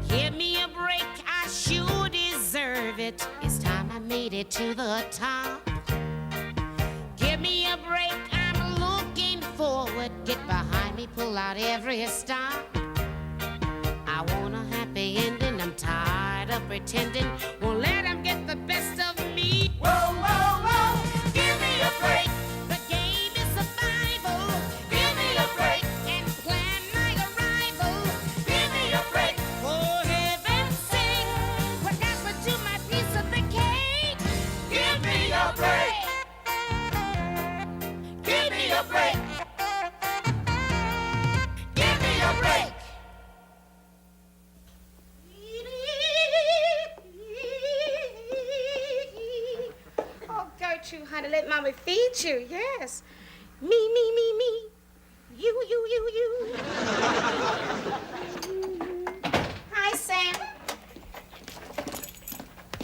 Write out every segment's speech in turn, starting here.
Give me a break, I sure deserve it. It's time I made it to the top. Give me a break, I'm looking forward. Get behind me, pull out every stop. I want a happy ending, I'm tired of pretending. Won't let them get the best of me. Whoa, whoa, whoa, give me a break. The game is survival. Give me a break and plan my arrival. Give me a break, for heaven's sake. What happened to my piece of the cake? Give me a break. Give me a break. Give me a break. Oh, Gertrude, honey, let Mommy feed you. Yes. Me, me, me, me. You, you, you, you. Hi, Sam.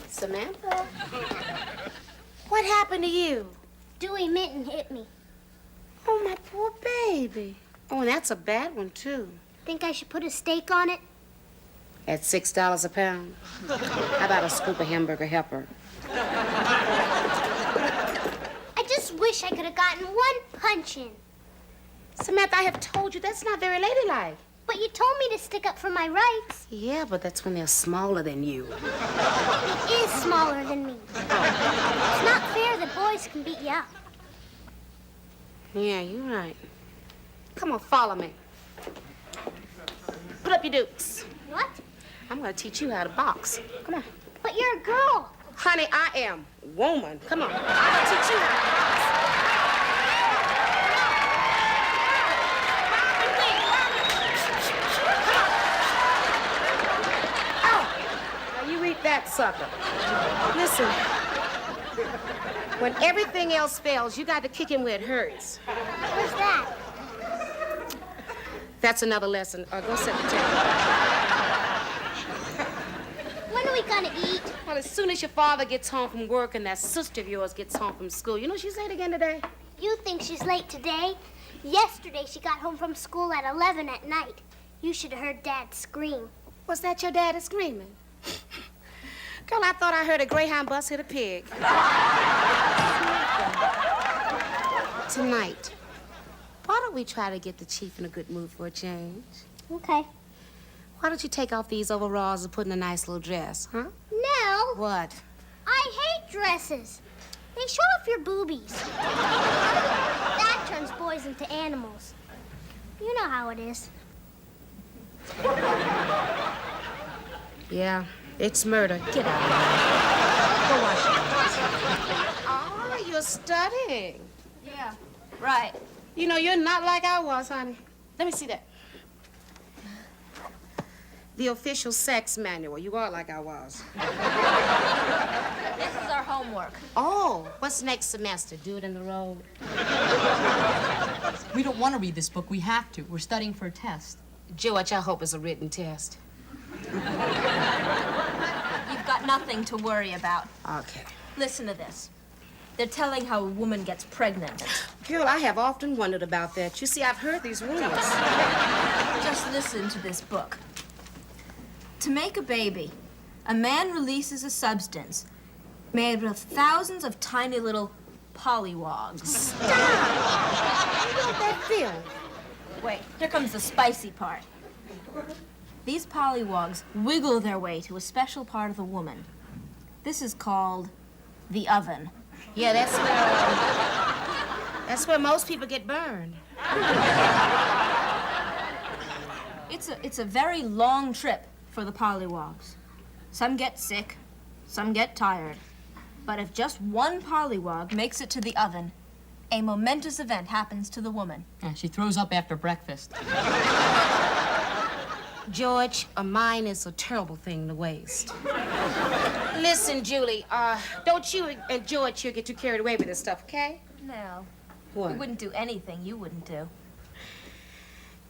Samantha. What happened to you? Dewey Minton hit me. Oh, my poor baby. Oh, and that's a bad one, too. Think I should put a steak on it? At $6 a pound? How about a scoop of hamburger helper? I just wish I could have gotten one punch in. Samantha, I have told you that's not very ladylike. But you told me to stick up for my rights. Yeah, but that's when they're smaller than you. He is smaller than me. It's not fair that boys can beat you up. Yeah, you're right. Come on, follow me. Put up your dukes. What? I'm gonna teach you how to box. Come on. But you're a girl. Honey, I am woman. Come on. I'm gonna teach you how to box. Now you eat that sucker. Listen. When everything else fails, you got to kick him where it hurts. What's that? That's another lesson. Go set the table. When are we gonna eat? Well, as soon as your father gets home from work and that sister of yours gets home from school. You know she's late again today? You think she's late today? Yesterday she got home from school at 11 at night. You should have heard Dad scream. Was that your daddy screaming? Girl, I thought I heard a Greyhound bus hit a pig. Tonight, why don't we try to get the chief in a good mood for a change? Okay. Why don't you take off these overalls and put in a nice little dress, huh? No. What? I hate dresses. They show off your boobies. That turns boys into animals. You know how it is. Yeah, it's murder. Get out of here. Go wash your hands. Oh, you're studying. Yeah, right. You know, you're not like I was, honey. Let me see that. The official sex manual. You are like I was. This is our homework. Oh, what's next semester? Do it in the road? We don't want to read this book. We have to. We're studying for a test. George, I hope it's a written test. You've got nothing to worry about. Okay. Listen to this. They're telling how a woman gets pregnant. Girl, I have often wondered about that. You see, I've heard these rumors. Just listen to this book. To make a baby, a man releases a substance made of thousands of tiny little pollywogs. Stop! You want that film? Wait, here comes the spicy part. These pollywogs wiggle their way to a special part of the woman. This is called the oven. Yeah, that's where most people get burned. It's a very long trip for the pollywogs. Some get sick, some get tired. But if just one pollywog makes it to the oven, a momentous event happens to the woman. Yeah, she throws up after breakfast. George, a mind is a terrible thing to waste. Listen, Julie, don't you and George here get too carried away with this stuff, okay? No. What? We wouldn't do anything you wouldn't do.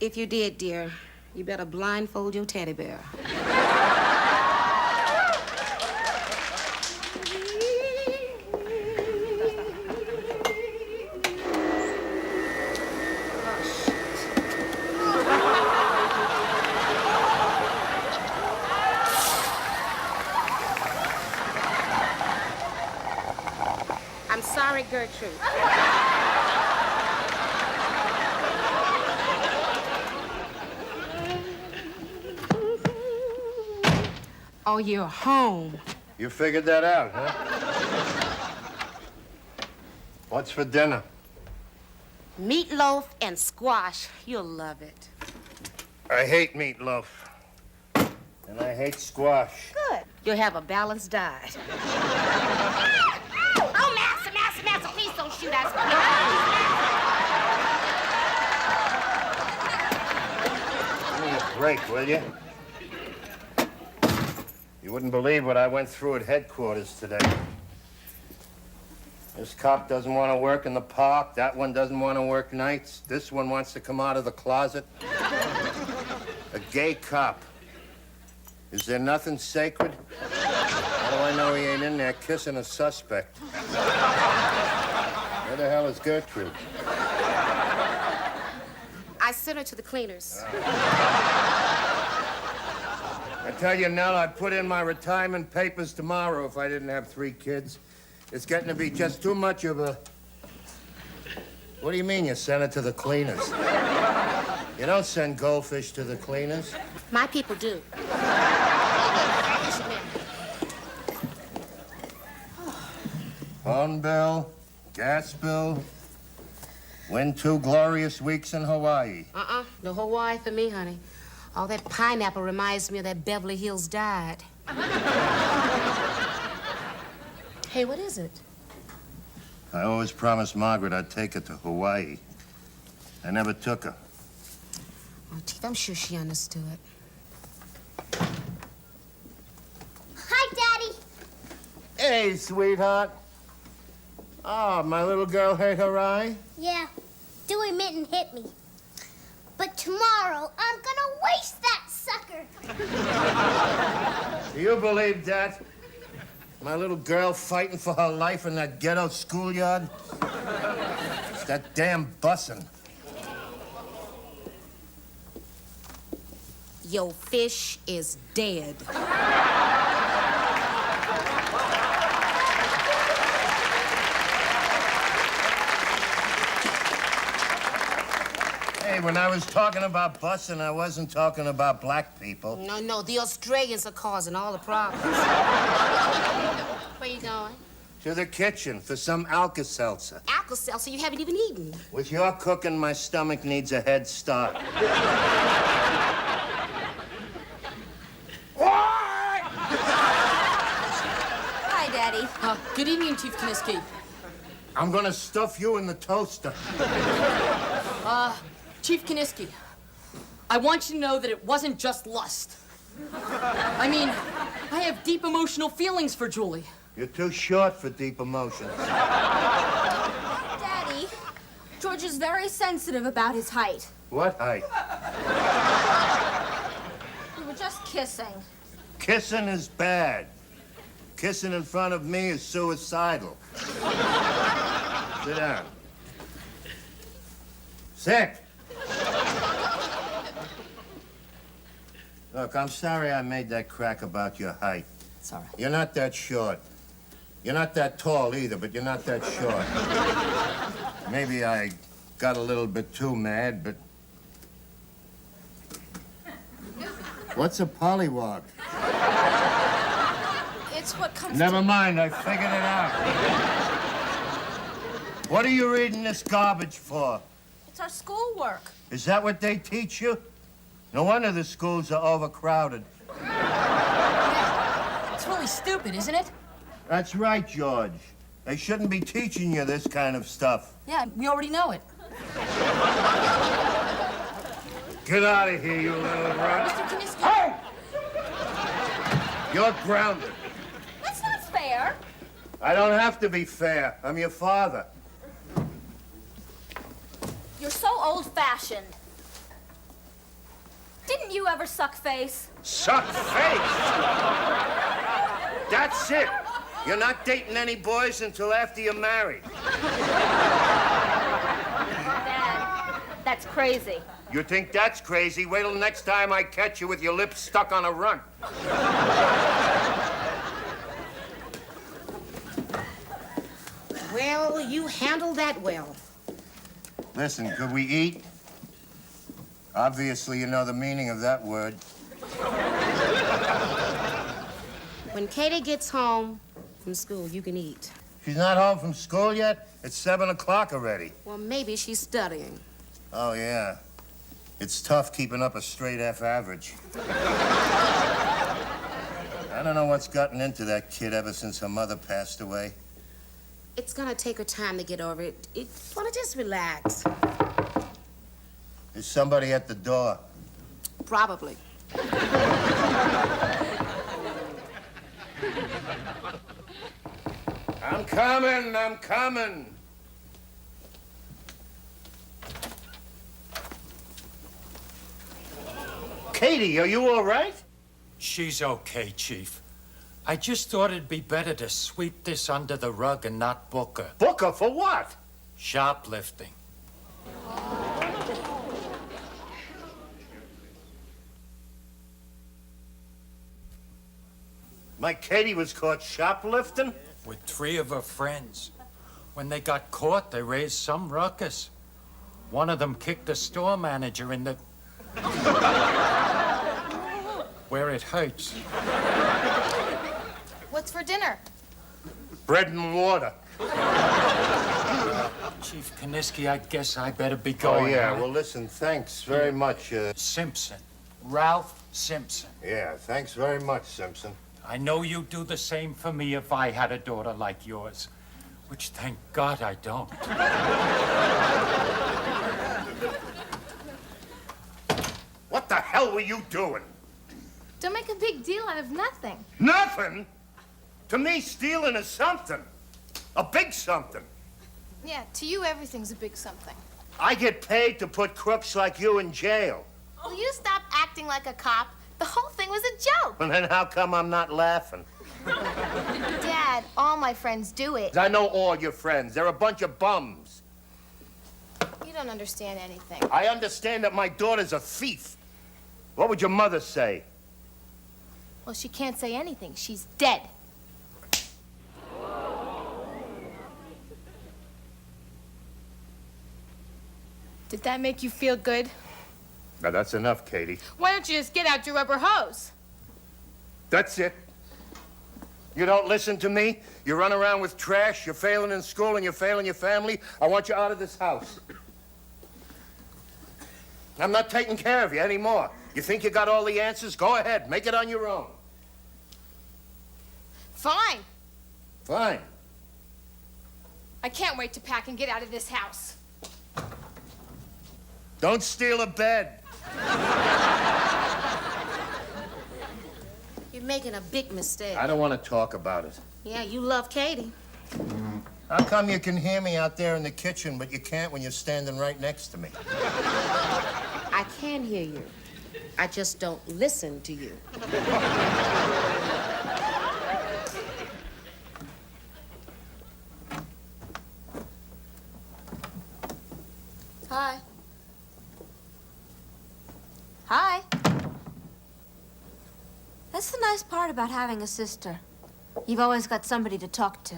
If you did, dear, you better blindfold your teddy bear. married Gertrude. Oh, you're home. You figured that out, huh? What's for dinner? Meatloaf and squash. You'll love it. I hate meatloaf. And I hate squash. Good. You'll have a balanced diet. Oh, Master, please don't shoot us. Give me a break, will you? You wouldn't believe what I went through at headquarters today. This cop doesn't want to work in the park. That one doesn't want to work nights. This one wants to come out of the closet. A gay cop. Is there nothing sacred? How do I know he ain't in there kissing a suspect? Where the hell is Gertrude? I sent her to the cleaners. I tell you, Nell, I'd put in my retirement papers tomorrow if I didn't have 3 kids. It's getting to be just too much of a... What do you mean you sent it to the cleaners? You don't send goldfish to the cleaners. My people do. Phone bill, gas bill, win 2 glorious weeks in Hawaii. No Hawaii for me, honey. All that pineapple reminds me of that Beverly Hills diet. Hey, what is it? I always promised Margaret I'd take her to Hawaii. I never took her. Oh, Teeth, I'm sure she understood. Hi, Daddy. Hey, sweetheart. Oh, my little girl hurt her eye? Yeah, Dewey Mitten hit me. But tomorrow, I'm gonna waste that sucker. Do you believe that? My little girl fighting for her life in that ghetto schoolyard? It's that damn bussin'. Your fish is dead. Hey, when I was talking about bussin', I wasn't talking about black people. No, the Australians are causing all the problems. Where you going? To the kitchen for some Alka-Seltzer. Alka-Seltzer you haven't even eaten. With your cooking, my stomach needs a head start. Hi, Daddy. Good evening, Chief Kiniski. I'm gonna stuff you in the toaster. Chief Kiniski, I want you to know that it wasn't just lust. I mean, I have deep emotional feelings for Julie. You're too short for deep emotions. Daddy, George is very sensitive about his height. What height? We were just kissing. Kissing is bad. Kissing in front of me is suicidal. Sit down. Sit. Look, I'm sorry I made that crack about your height. It's all right. You're not that short. You're not that tall either, but you're not that short. Maybe I got a little bit too mad, but... What's a pollywog? It's what comes Never mind, I figured it out. What are you reading this garbage for? It's our schoolwork. Is that what they teach you? No wonder the schools are overcrowded. It's really stupid, isn't it? That's right, George. They shouldn't be teaching you this kind of stuff. Yeah, we already know it. Get out of here, you little rat. Mr. Kiniski. Hey! You're grounded. That's not fair. I don't have to be fair. I'm your father. You're so old-fashioned. Didn't you ever suck face? Suck face! That's it. You're not dating any boys until after you're married. Dad, that's crazy. You think that's crazy? Wait till next time I catch you with your lips stuck on a runt. Well, Well, you handled that well. Listen, could we eat? Obviously, you know the meaning of that word. When Katie gets home from school, you can eat. She's not home from school yet? It's 7 o'clock already. Well, maybe she's studying. Oh, yeah. It's tough keeping up a straight F average. I don't know what's gotten into that kid ever since her mother passed away. It's gonna take her time to get over it. Wanna just relax. There's somebody at the door. Probably. I'm coming. Katie, are you all right? She's okay, Chief. I just thought it'd be better to sweep this under the rug and not book her. Book her for what? Shoplifting. My Katie was caught shoplifting? With 3 of her friends. When they got caught, they raised some ruckus. One of them kicked the store manager in the... where it hurts. What's for dinner? Bread and water. Chief Kaniski, I guess I better be going. Oh, yeah. huh? Well, listen, thanks very much. Simpson. Ralph Simpson. Yeah, thanks very much, Simpson. I know you'd do the same for me if I had a daughter like yours. Which, thank God, I don't. What the hell were you doing? Don't make a big deal out of nothing. Nothing? To me, stealing is something. A big something. Yeah, to you, everything's a big something. I get paid to put crooks like you in jail. Will you stop acting like a cop? The whole thing was a joke. And then how come I'm not laughing? Dad, all my friends do it. I know all your friends. They're a bunch of bums. You don't understand anything. I understand that my daughter's a thief. What would your mother say? Well, she can't say anything. She's dead. Did that make you feel good? Now, that's enough, Katie. Why don't you just get out your rubber hose? That's it. You don't listen to me. You run around with trash. You're failing in school and you're failing your family. I want you out of this house. I'm not taking care of you anymore. You think you got all the answers? Go ahead. Make it on your own. Fine. Fine. I can't wait to pack and get out of this house. Don't steal a bed. You're making a big mistake. I don't want to talk about it. Yeah, you love Katie. How come you can hear me out there in the kitchen, but you can't when you're standing right next to me? I can hear you. I just don't listen to you. Hi. Hi. That's the nice part about having a sister. You've always got somebody to talk to.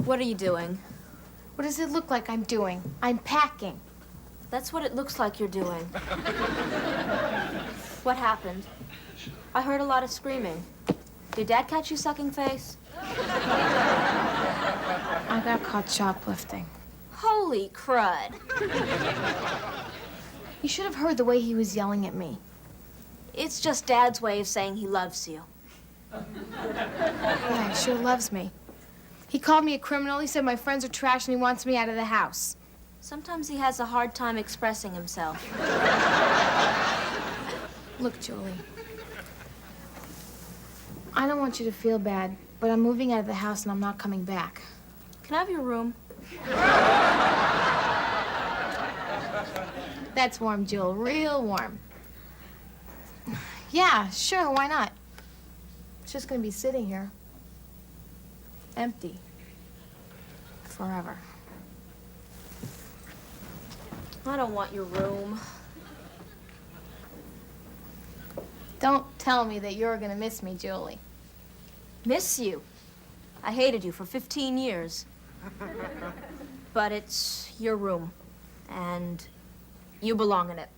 What are you doing? What does it look like I'm doing? I'm packing. That's what it looks like you're doing. What happened? I heard a lot of screaming. Did Dad catch you sucking face? I got caught shoplifting. Holy crud. You should have heard the way he was yelling at me. It's just Dad's way of saying he loves you. Yeah, he sure loves me. He called me a criminal. He said my friends are trash and he wants me out of the house. Sometimes he has a hard time expressing himself. Look, Julie. I don't want you to feel bad, but I'm moving out of the house and I'm not coming back. Can I have your room? That's warm, Jewel. Real warm. Yeah, sure, why not? It's just gonna be sitting here. Empty. Forever. I don't want your room. Don't tell me that you're gonna miss me, Julie. Miss you. I hated you for 15 years. But it's your room, and you belong in it.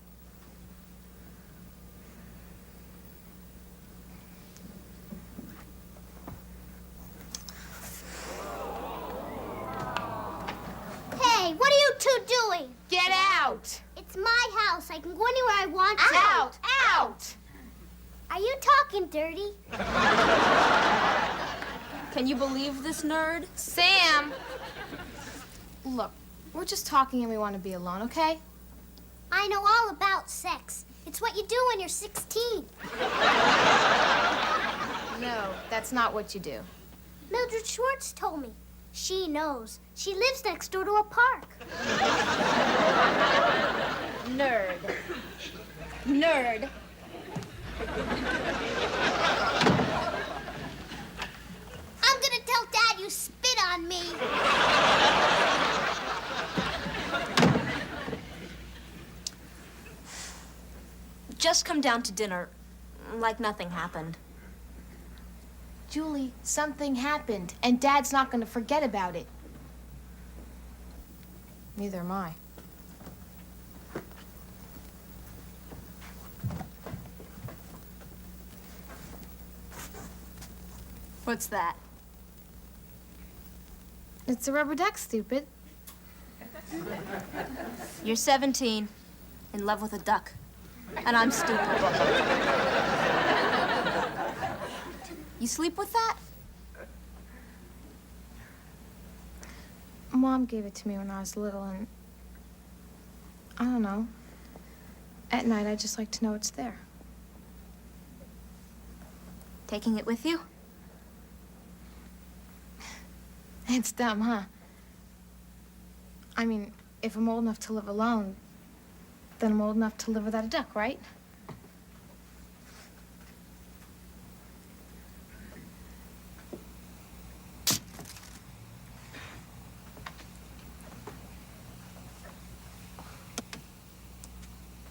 Hey, what are you two doing? Get out! It's my house. I can go anywhere I want to. Out! Out! Are you talking dirty? Can you believe this nerd? Sam! Look, we're just talking and we want to be alone, okay? I know all about sex. It's what you do when you're 16. No, that's not what you do. Mildred Schwartz told me. She knows. She lives next door to a park. Nerd. Nerd. I'm gonna tell Dad you spit on me. Just come down to dinner like nothing happened. Julie, something happened, and Dad's not going to forget about it. Neither am I. What's that? It's a rubber duck, stupid. You're 17, in love with a duck, and I'm stupid. You sleep with that? Mom gave it to me when I was little, and I don't know. At night, I just like to know it's there. Taking it with you? It's dumb, huh? I mean, if I'm old enough to live alone, then I'm old enough to live without a duck, right?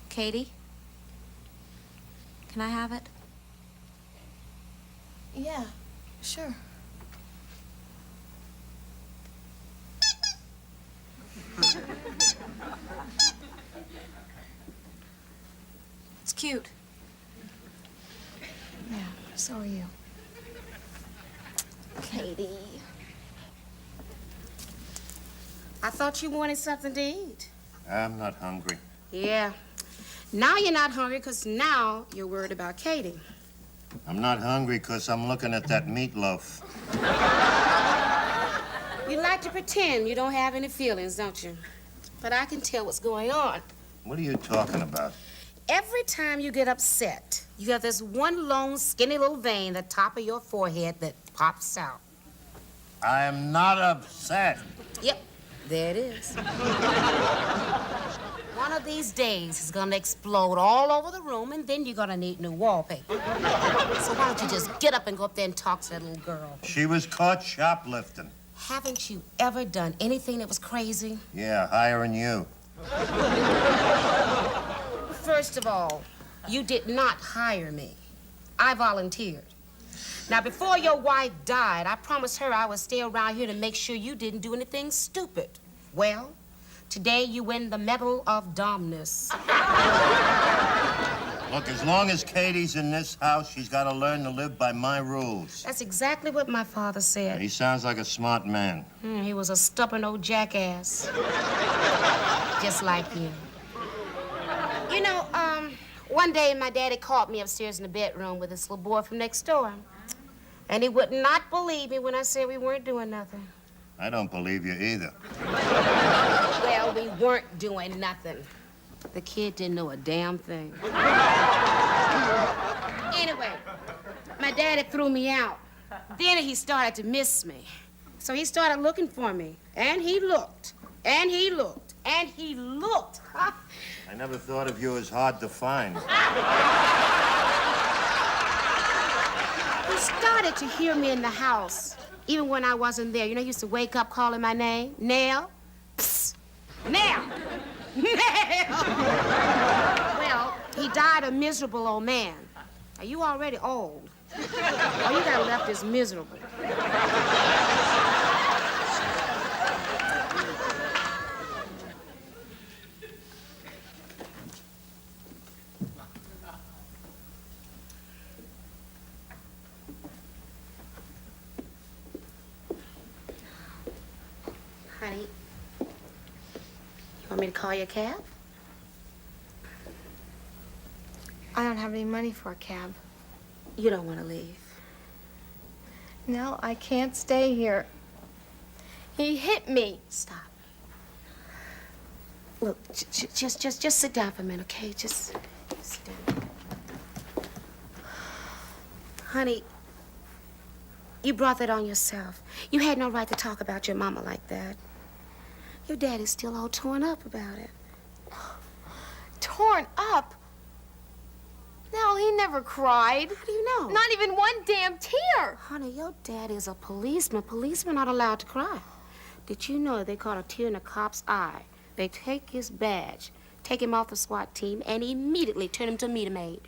Katie? Can I have it? Yeah, sure. It's cute. Yeah, so are you. Katie. I thought you wanted something to eat. I'm not hungry. Yeah. Now you're not hungry because now you're worried about Katie. I'm not hungry because I'm looking at that meatloaf. You like to pretend you don't have any feelings, don't you? But I can tell what's going on. What are you talking about? Every time you get upset, you have this one long, skinny little vein at the top of your forehead that pops out. I am not upset. Yep, there it is. One of these days, it's gonna explode all over the room, and then you're gonna need new wallpaper. So why don't you just get up and go up there and talk to that little girl? She was caught shoplifting. Haven't you ever done anything that was crazy? Yeah, hiring you. First of all, you did not hire me. I volunteered. Now, before your wife died, I promised her I would stay around here to make sure you didn't do anything stupid. Well, today you win the Medal of Dumbness. Look, as long as Katie's in this house, she's got to learn to live by my rules. That's exactly what my father said. He sounds like a smart man. He was a stubborn old jackass. Just like you. You know, one day my daddy caught me upstairs in the bedroom with this little boy from next door. And he would not believe me when I said we weren't doing nothing. I don't believe you either. Well, we weren't doing nothing. The kid didn't know a damn thing. Anyway, my daddy threw me out. Then he started to miss me. So he started looking for me. And he looked. And he looked. And he looked. I never thought of you as hard to find. He started to hear me in the house, even when I wasn't there. You know, he used to wake up calling my name. Nell. Psst. Nell. Nell. Well, he died a miserable old man. Now, you already old. All you got left is miserable. Honey, you want me to call you a cab? I don't have any money for a cab. You don't want to leave. No, I can't stay here. He hit me. Stop. Look, just sit down for a minute, okay? Just sit down. Honey, you brought that on yourself. You had no right to talk about your mama like that. Your daddy's still all torn up about it. Torn up? No, he never cried. How do you know? Not even one damn tear. Honey, your dad is a policeman. Policemen aren't allowed to cry. Did you know they caught a tear in a cop's eye? They take his badge, take him off the SWAT team, and immediately turn him to a meter maid.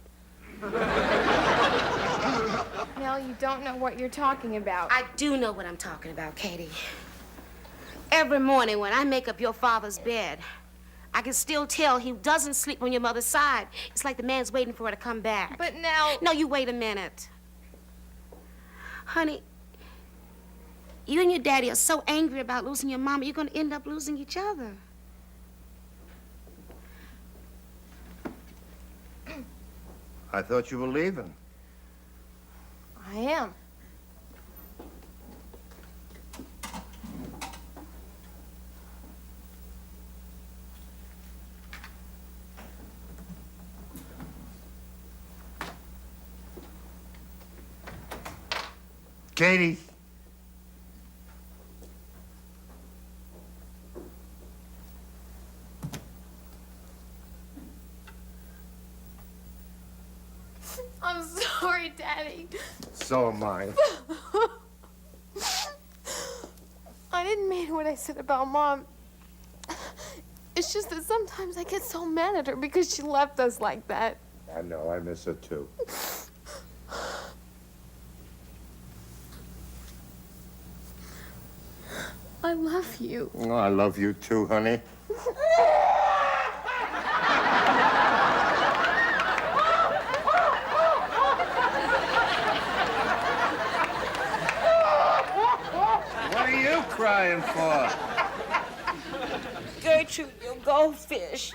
Nell, you don't know what you're talking about. I do know what I'm talking about, Katie. Every morning when I make up your father's bed, I can still tell he doesn't sleep on your mother's side. It's like the man's waiting for her to come back. But Nell... No, you wait a minute. Honey, you and your daddy are so angry about losing your mama, you're going to end up losing each other. I thought you were leaving. I am. Katie. I'm sorry, Daddy. So am I. I didn't mean what I said about Mom. It's just that sometimes I get so mad at her because she left us like that. I know, I miss her too. I love you. Oh, I love you too, honey. What are you crying for? Gertrude, your goldfish.